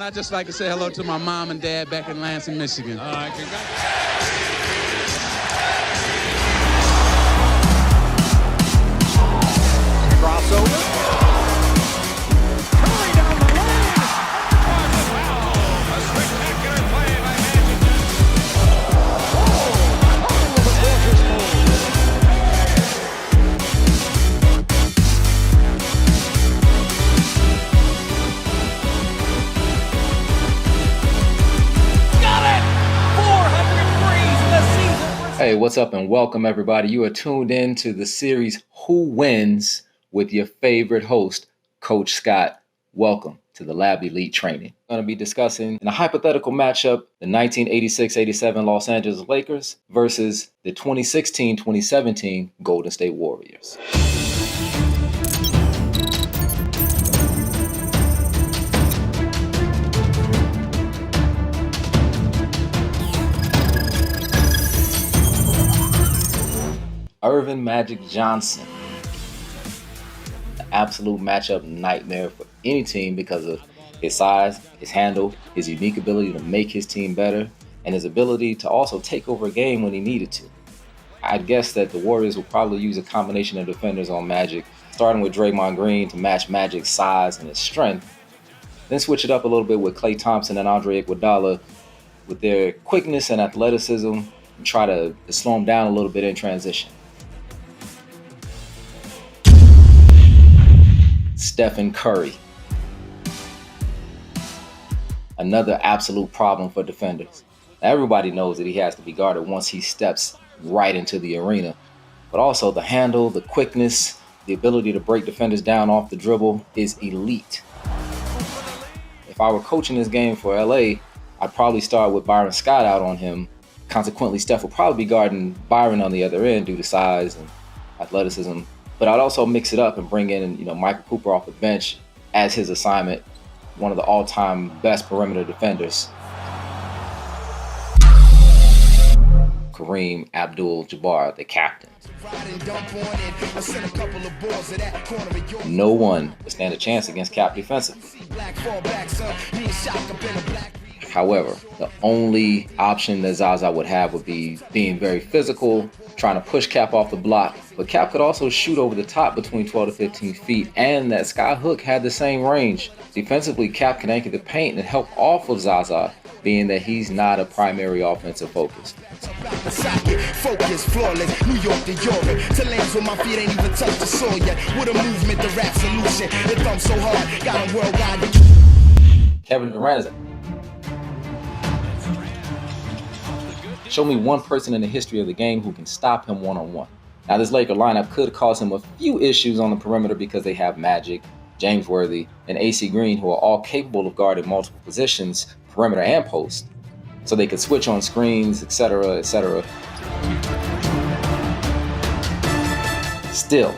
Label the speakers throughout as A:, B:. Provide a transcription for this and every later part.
A: I'd just like to say hello to my mom and dad back in Lansing, Michigan.
B: Crossover. Curry down the lane. Wow, a spectacular play by Magic Got it! 400 threes in the season.
C: Hey, what's up and welcome everybody. You are tuned in to the series Who Wins with your favorite host, Coach Scott. Welcome to the Lab Elite Training. I'm going to be discussing in a hypothetical matchup, the 1986-87 Los Angeles Lakers versus the 2016-2017 Golden State Warriors. Earvin Magic Johnson. Absolute matchup nightmare for any team because of his size, his handle, his unique ability to make his team better, and his ability to also take over a game when he needed to. I'd guess that the Warriors will probably use a combination of defenders on Magic, starting with Draymond Green to match Magic's size and his strength, then switch it up a little bit with Klay Thompson and Andre Iguodala with their quickness and athleticism and try to slow him down a little bit in transition. Stephen Curry. Another absolute problem for defenders. Everybody knows that he has to be guarded once he steps right into the arena, but also the handle, the quickness, the ability to break defenders down off the dribble is elite. If I were coaching this game for LA, I'd probably start with Byron Scott out on him. Consequently, Steph will probably be guarding Byron on the other end due to size and athleticism. But I'd also mix it up and bring in, Michael Cooper off the bench as his assignment, one of the all-time best perimeter defenders. Kareem Abdul-Jabbar, the captain. No one would stand a chance against Cap defensively. However, the only option that Zaza would have would be being very physical, trying to push Cap off the block. But Cap could also shoot over the top between 12 to 15 feet, and that sky hook had the same range. Defensively, Cap can anchor the paint and help off of Zaza, being that he's not a primary offensive focus.
D: Focus, flawless, New York to Europe. To lands where my feet ain't even touched the soil yet. With a movement, the rap solution. It thumbs so hard, got him worldwide.
C: Kevin Durant is Show me one person in the history of the game who can stop him one-on-one. Now, this Laker lineup could cause him a few issues on the perimeter because they have Magic, James Worthy, and AC Green, who are all capable of guarding multiple positions, perimeter and post. So they could switch on screens, etc., etc. Still,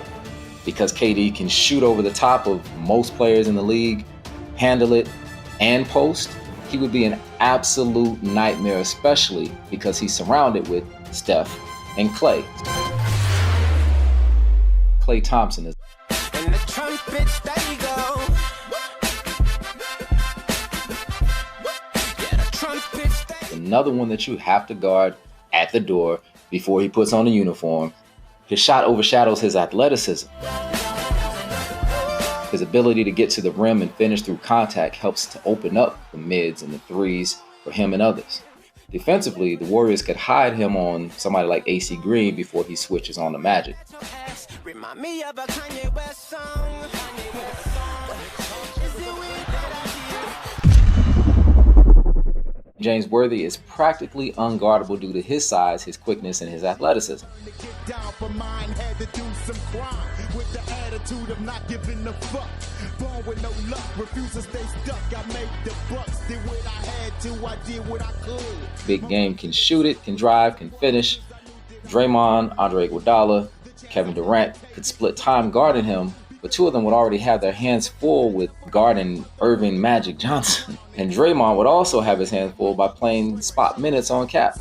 C: because KD can shoot over the top of most players in the league, handle it, and post, he would be an absolute nightmare, especially because he's surrounded with Steph and Klay. Klay Thompson is another one that you have to guard at the door before he puts on a uniform. His shot overshadows his athleticism. His ability to get to the rim and finish through contact helps to open up the mids and the threes for him and others. Defensively, the Warriors could hide him on somebody like AC Green before he switches on the Magic. James Worthy is practically unguardable due to his size, his quickness, and his athleticism. Big game can shoot it, can drive, can finish. Draymond, Andre Iguodala, Kevin Durant could split time guarding him, but two of them would already have their hands full with guarding Earvin Magic Johnson. And Draymond would also have his hands full by playing spot minutes on Cap.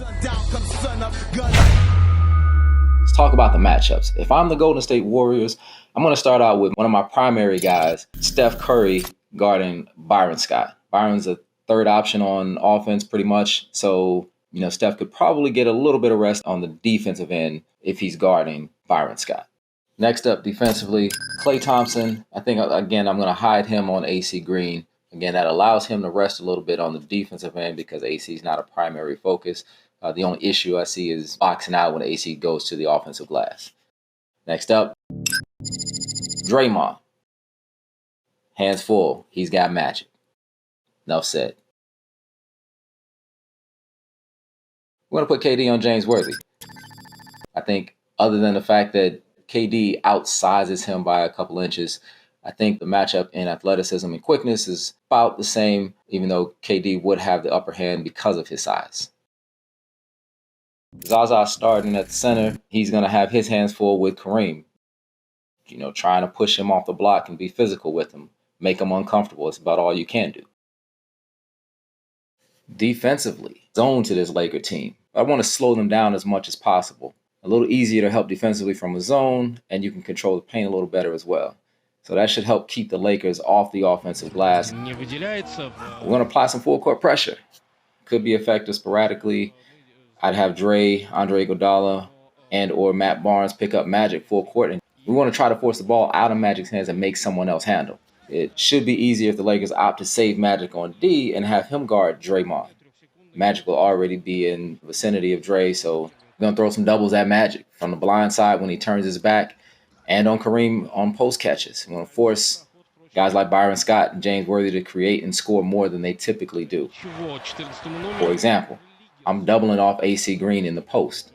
C: Let's talk about the matchups. If I'm the Golden State Warriors, I'm going to start out with one of my primary guys, Steph Curry, guarding Byron Scott. Byron's a third option on offense pretty much. So, Steph could probably get a little bit of rest on the defensive end if he's guarding Byron Scott. Next up defensively, Klay Thompson. I think, again, I'm going to hide him on AC Green. Again, that allows him to rest a little bit on the defensive end because AC is not a primary focus. The only issue I see is boxing out when AC goes to the offensive glass. Next up, Draymond. Hands full. He's got magic. Enough said. We're going to put KD on James Worthy. I think other than the fact that KD outsizes him by a couple inches, I think the matchup in athleticism and quickness is about the same, even though KD would have the upper hand because of his size. Zaza starting at the center, he's going to have his hands full with Kareem. Trying to push him off the block and be physical with him, make him uncomfortable. It's about all you can do. Defensively, zone to this Laker team. I want to slow them down as much as possible. A little easier to help defensively from a zone, and you can control the paint a little better as well. So that should help keep the Lakers off the offensive glass. We're going to apply some full court pressure. Could be effective sporadically. I'd have Andre Iguodala, and or Matt Barnes pick up Magic full court. And we want to try to force the ball out of Magic's hands and make someone else handle. It should be easier if the Lakers opt to save Magic on D and have him guard Draymond. Magic will already be in the vicinity of Dre, so we're going to throw some doubles at Magic from the blind side when he turns his back and on Kareem on post catches. We're going to force guys like Byron Scott and James Worthy to create and score more than they typically do. For example, I'm doubling off AC Green in the post,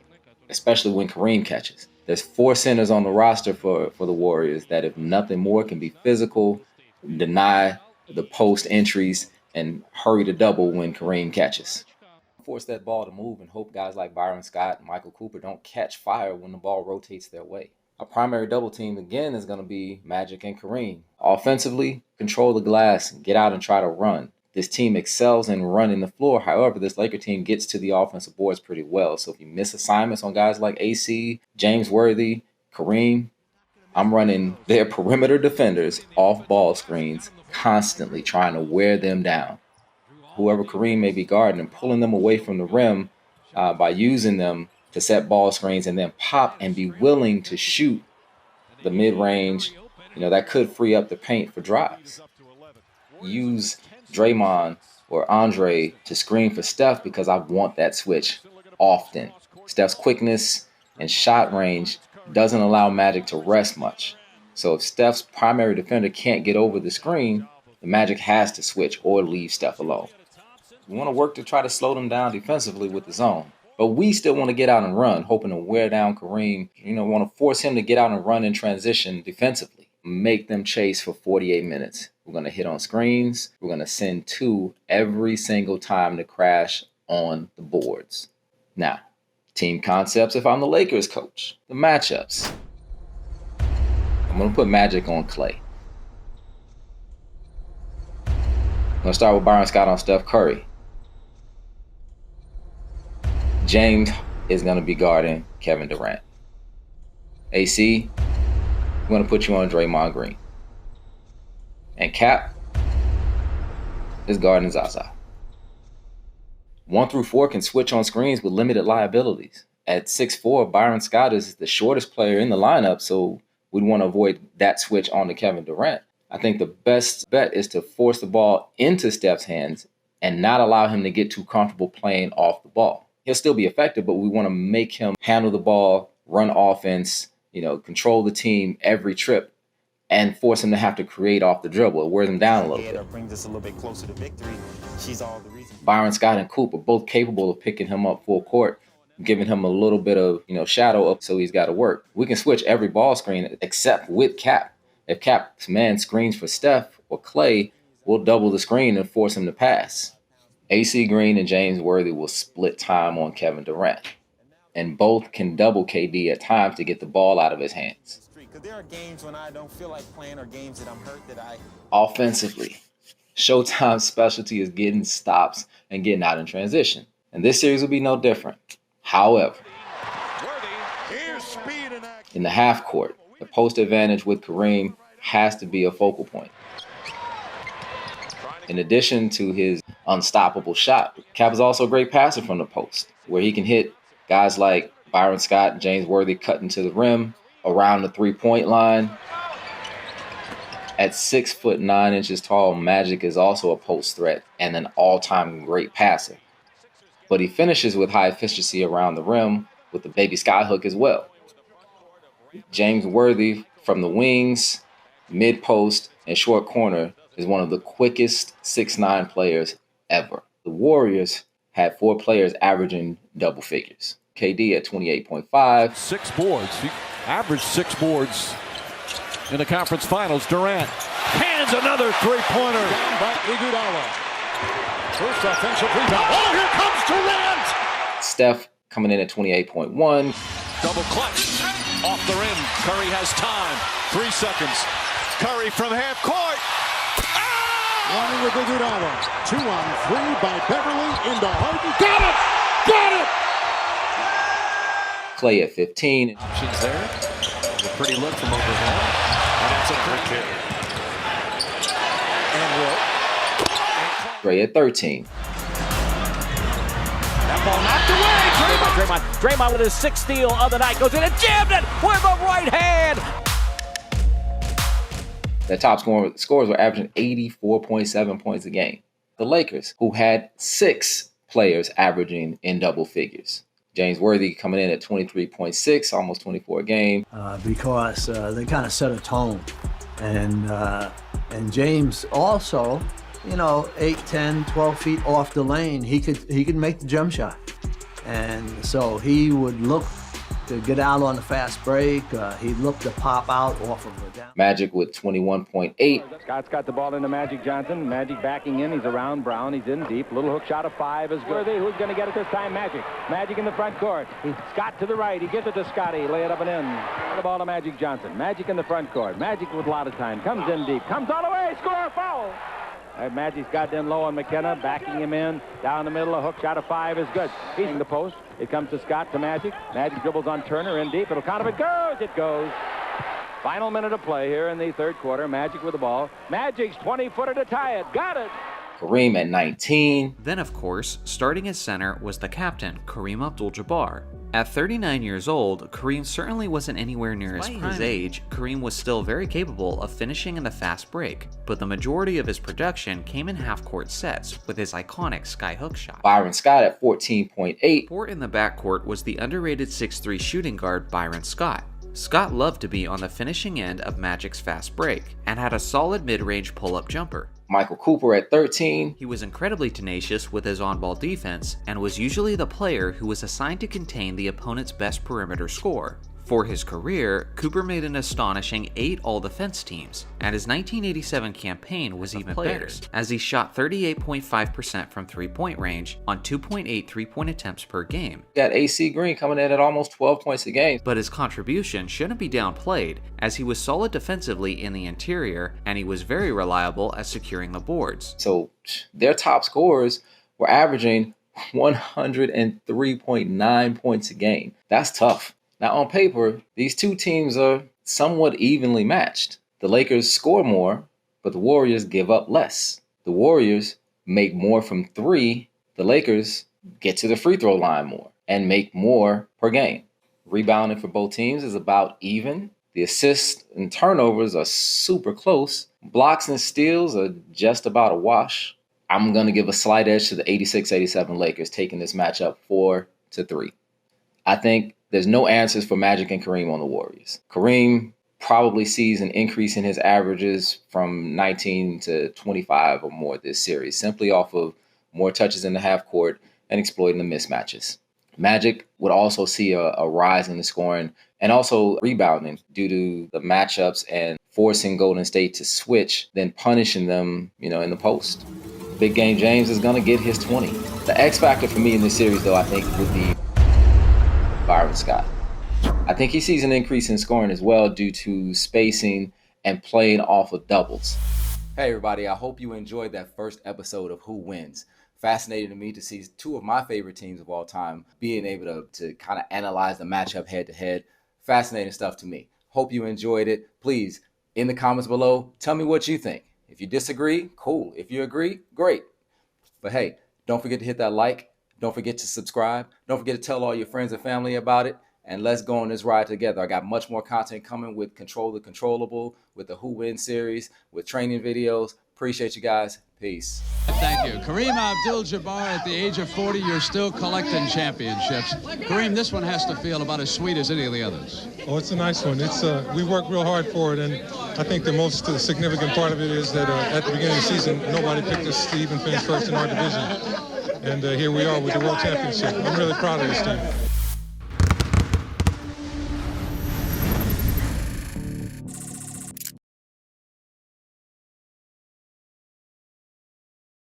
C: especially when Kareem catches. There's 4 centers on the roster for the Warriors that, if nothing more, can be physical, deny the post entries, and hurry to double when Kareem catches. Force that ball to move and hope guys like Byron Scott and Michael Cooper don't catch fire when the ball rotates their way. A primary double team, again, is going to be Magic and Kareem. Offensively, control the glass and get out and try to run. This team excels in running the floor. However, this Laker team gets to the offensive boards pretty well. So if you miss assignments on guys like AC, James Worthy, Kareem, I'm running their perimeter defenders off ball screens, constantly trying to wear them down. Whoever Kareem may be guarding and pulling them away from the rim by using them to set ball screens and then pop and be willing to shoot the mid-range, that could free up the paint for drives. Use Draymond or Andre to screen for Steph because I want that switch often. Steph's quickness and shot range doesn't allow Magic to rest much. So if Steph's primary defender can't get over the screen, the Magic has to switch or leave Steph alone. We want to work to try to slow them down defensively with the zone. But we still want to get out and run, hoping to wear down Kareem. Want to force him to get out and run in transition defensively. Make them chase for 48 minutes. We're going to hit on screens. We're going to send 2 every single time to crash on the boards. Now, team concepts if I'm the Lakers coach. The matchups. I'm going to put Magic on Klay. I'm going to start with Byron Scott on Steph Curry. James is going to be guarding Kevin Durant. AC, I'm going to put you on Draymond Green. And Cap is guarding Zaza. 1 through 4 can switch on screens with limited liabilities. At 6'4", Byron Scott is the shortest player in the lineup, so we'd want to avoid that switch on to Kevin Durant. I think the best bet is to force the ball into Steph's hands and not allow him to get too comfortable playing off the ball. He'll still be effective, but we want to make him handle the ball, run offense, control the team every trip, and force him to have to create off the dribble. It wears him down a little bit.
E: Brings us a little bit closer to victory. She's all the reason.
C: Byron Scott and Coop are both capable of picking him up full court, giving him a little bit of shadow up so he's got to work. We can switch every ball screen except with Cap. If Cap's man screens for Steph or Klay, we'll double the screen and force him to pass. AC Green and James Worthy will split time on Kevin Durant, and both can double KD at times to get the ball out of his hands.
E: There are games when I don't feel like playing or games that I'm hurt that I...
C: Offensively, Showtime's specialty is getting stops and getting out in transition, and this series will be no different. However, in the half court, the post advantage with Kareem has to be a focal point. In addition to his unstoppable shot, Cap is also a great passer from the post, where he can hit guys like Byron Scott and James Worthy cutting to the rim around the three-point line. At 6'9" tall, Magic is also a post threat and an all-time great passer. But he finishes with high efficiency around the rim with the baby skyhook as well. James Worthy from the wings, mid-post, and short corner is one of the quickest 6'9" players ever. The Warriors had 4 players averaging double figures. KD at 28.5.
B: 6 boards. He averaged 6 boards in the conference finals. Durant hands another three-pointer. Down by Iguodala. First offensive rebound. Oh, here comes Durant!
C: Steph coming in at 28.1.
B: Double clutch. Off the rim. Curry has time. 3 seconds. Curry from half court.
F: Running with Iguodala. 2 on 3 by Beverly into Harden. Got it! Got it!
C: Clay at 15.
B: Options there. A pretty look from overhead. And that's a quick hit. And Wilt.
C: Clay at 13.
B: That ball knocked away.
G: Draymond with his 6th steal of the night goes in and jammed it with the right hand.
C: The top scorers were averaging 84.7 points a game. The Lakers, who had 6 players averaging in double figures. James Worthy coming in at 23.6, almost 24 a game.
H: Because they kind of set a tone. And James also, 8, 10, 12 feet off the lane, he could make the jump shot. And so he would look to get out on the fast break. He'd look to pop out off of the down.
C: Magic with 21.8.
I: Scott's got the ball into Magic Johnson. Magic backing in. He's around Brown. He's in deep. Little hook shot of 5 is good. Who's going to get it this time? Magic. Magic in the front court. Scott to the right. He gives it to Scotty. Lay it up and in. The ball to Magic Johnson. Magic in the front court. Magic with a lot of time. Comes in deep. Comes all the way. Score. Foul. Magic's got in low on McKenna, backing him in. Down the middle, a hook shot of 5 is good. He's in the post. It comes to Scott to Magic. Magic dribbles on Turner in deep. It'll count if it goes. It goes. Final minute of play here in the third quarter. Magic with the ball. Magic's 20-footer to tie it. Got it.
C: Kareem at 19.
J: Then, of course, starting as center was the captain, Kareem Abdul-Jabbar. At 39 years old, Kareem certainly wasn't anywhere near his prime. His age, Kareem was still very capable of finishing in the fast break, but the majority of his production came in half-court sets with his iconic skyhook shot.
C: Byron Scott at 14.8.
J: Fourth in the backcourt was the underrated 6'3" shooting guard Byron Scott. Scott loved to be on the finishing end of Magic's fast break and had a solid mid-range pull-up jumper.
C: Michael Cooper at 13.
J: He was incredibly tenacious with his on-ball defense and was usually the player who was assigned to contain the opponent's best perimeter score. For his career, Cooper made an astonishing 8 all-defense teams, and his 1987 campaign was even better, as he shot 38.5% from three-point range on 2.8 three-point attempts per game.
C: Got AC Green coming in at almost 12 points a game.
J: But his contribution shouldn't be downplayed, as he was solid defensively in the interior, and he was very reliable at securing the boards.
C: So their top scorers were averaging 103.9 points a game. That's tough. Now, on paper, these two teams are somewhat evenly matched. The Lakers score more, but the Warriors give up less. The Warriors make more from 3. The Lakers get to the free throw line more and make more per game. Rebounding for both teams is about even. The assists and turnovers are super close. Blocks and steals are just about a wash. I'm going to give a slight edge to the 86-87 Lakers, taking this matchup 4-3. I think there's no answers for Magic and Kareem on the Warriors. Kareem probably sees an increase in his averages from 19 to 25 or more this series, simply off of more touches in the half court and exploiting the mismatches. Magic would also see a rise in the scoring and also rebounding due to the matchups and forcing Golden State to switch, then punishing them, in the post. Big Game James is going to get his 20. The X factor for me in this series, though, I think would be Byron Scott. I think he sees an increase in scoring as well due to spacing and playing off of doubles. Hey everybody, I hope you enjoyed that first episode of Who Wins. Fascinating to me to see 2 of my favorite teams of all time being able to kind of analyze the matchup head to head. Fascinating stuff to me. Hope you enjoyed it. Please, in the comments below, tell me what you think. If you disagree, cool. If you agree, great. But hey, don't forget to hit that like. Don't forget to subscribe. Don't forget to tell all your friends and family about it. And let's go on this ride together. I got much more content coming with Control the Controllable, with the Who Wins series, with training videos. Appreciate you guys. Peace.
A: Thank you. Kareem Abdul-Jabbar, at the age of 40, you're still collecting championships. Kareem, this one has to feel about as sweet as any of the others.
K: Oh, it's a nice one. It's we worked real hard for it, and I think the most significant part of it is that at the beginning of the season, nobody picked us to even finish first in our division. And here we are with the World Championship. I'm really proud of this team.